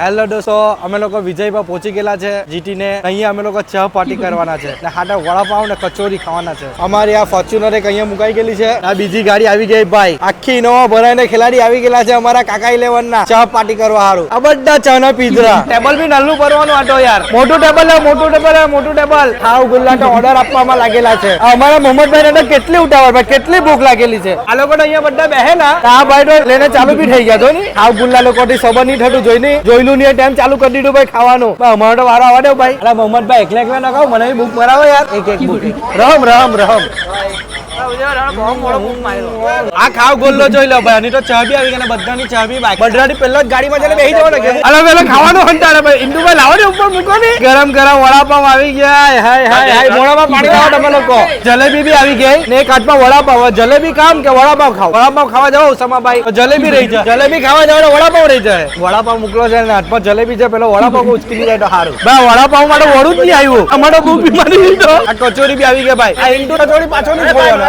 Hello દોસ્તો, અમે લોકો વિજયભાઈ પહોંચી ગયેલા છે જીટી ને. અહીંયા અમે લોકો ચા પાર્ટી કરવાના છે ને હાટા વડાપાવ ને કચોરી ખાવાના છે. અમારી આ ફોર્ચ્યુનર એક અહીંયા મુકાઈ ગયેલી છે. આ બીજી ગાડી આવી ગઈ ભાઈ, આખી ઇનોવા ભરાઈને ખેલાડી આવી ગયેલા છે અમારા કાકા 11 ના ચા પાર્ટી કરવા હારું. આ બધા ચા ના પીધરા. ટેબલ બી નાનું ભરવાનું આટો યાર. મોટું ટેબલ હે, મોટું ટેબલ હે, મોટું ટેબલ. ખાવ ગુલ્લા ઓર્ડર આપવામાં લાગેલા છે. અમારા મોહમ્મદભાઈ ને કેટલી ઉતાવળ ભાઈ, કેટલી ભૂખ લાગેલી છે. આ લોકો અહીંયા બધા બેહે ના આ ભાઈ તો લઈને ચાલુ બી થઈ ગયા. જો ની ખાવ ગુલ્લા લોકો થી સબર નહીં થતું જોઈલું ની ટાઈમ ચાલુ કરી દીધું ભાઈ ખાવાનું. અમારો તો વારો આવવા દો ભાઈ. અરે મોહમ્મદભાઈ એકલા એકલા ના ખાવ, મને બી ભૂખ મરાવો યાર. એક ભૂખ રહમ રહમ રહમ. આ ખાવ ગોલ્લો જોઈ લો ભાઈ. આની તો ચા બી આવી ગઈ, બધાની ચા બી બાકી. બધાની પહેલા જ ગાડીમાં જઈને બેસી જવાનું કે અરે પેલો ખાવાનું હંટાડે ભાઈ. ઇન્દુભાઈ લાવો ને ઉપર મૂકો ને. ગરમ ગરમ વડાપાવ આવી ગયા. હાય હાય હાય, મોઢામાં પાણી લાવો તમે લોકો. જલેબી બી આવી ગઈ ને એક હાથમાં વડાપાવ. જલેબી કામ કે વડાપાવ ખાવ? વડાપાવ ખાવા જાવ ઉસામાભાઈ, જલેબી રહી જાય. જલેબી ખાવા જાવ તો વડાપાવ રહી જાય. વડાપાવ મોકલો છે ને હાથમાં જલેબી છે, પેલો વડાપાવ ઉચકી જાય તો સારું. ભાઈ વડાપાવ માટે વડું જ નહીં આવ્યું. અમારો બહુ બીમારી લીધો. આ કચોરી બી આવી ગઈ ભાઈ. આ ઇન્ડુ કચોરી પાછો નહીં ખોલવાનો.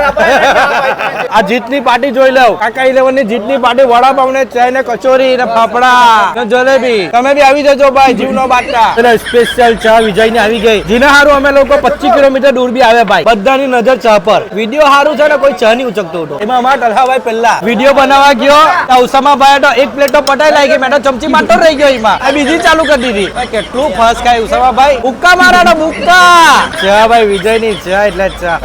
આ જીતની પાર્ટી જોઈ લો. કાકા 11 ની જીતની પાર્ટી. વડાપાવ ને ચાય ને કચોરી ને ફાફડા ને જલેબી. તમે બી આવી જજો ભાઈ, જીવનો બાટલા. એટલે સ્પેશિયલ ચા વિજય ની આવી ગઈ. જેના હારું અમે લોકો 25 કિલોમીટર દૂર બી આવે ભાઈ. બધાની નજર ચા પર. વિડીયો હારું છે ને કોઈ ચા નહીં ઉચકતો હતો. એમાં અમારા ટલ્હાભાઈ પહેલા વિડીયો બનાવવા ગયો. ઉસામાભાઈ તો એક પ્લેટ તો પટાઈ લાગી ગઈ. મેં તો ચમચી માટો રહી ગયો. એમાં આ બીજી ચાલુ કરી દીધી. કેટલું ફાસ્ટ ખાય ઉસામાભાઈ. મુક્કા મારા તો મુક્કા. ચા ભાઈ વિજય ની ચા એટલે ચા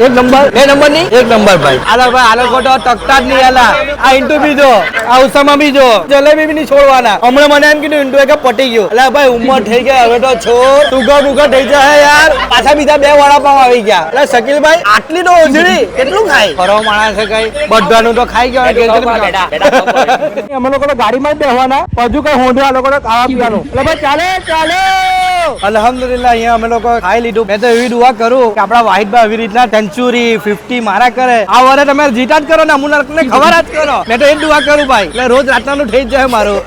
એક નંબર. 2 નંબર ની 1 નંબર ભાઈ. આલા ભાઈ આલો કોટો તકતા જ નહીં. આલા આ ઇન્ટુ બીજો, આ ઉસામા બીજો. જલેબી બી નહીં છોડવાના. હમણાં મને એમ કીધું ઇન્ટુ એક પટી ગયો. એટલે ભાઈ ઉંમર થઈ ગઈ હવે તો છોડ ટુગર બુગર થઈ જાય યાર. પાછા બીજા 2 વડાપાવ આવી ગયા. એટલે શકીલભાઈ આટલી તો ઓછડી કેટલું ખાય? ફરો માણસ છે કઈ બધાનું તો ખાઈ ગયો. અમે લોકો તો ગાડીમાં જ બેસવાના. હજુ કઈ હોંધા લોકો ખાવા પીવાનું. એટલે ભાઈ ચાલે ચાલે. અલ્હમ્દુલિલ્લાહ અહીંયા અમે લોકો ખાઈ લીધું. મેં તો એવી દુઆ કરું કે આપડા વાહિદભાઈ આવી રીતના સેન્ચુરી 50 મારા કરે. આ વરે તમે જીતા જ કરો ને, અમુક ને ખબર જ કરો. મેં તો એ દુઆ કરું ભાઈ. એટલે રોજ રાતના નું થઈ જ જાય મારું.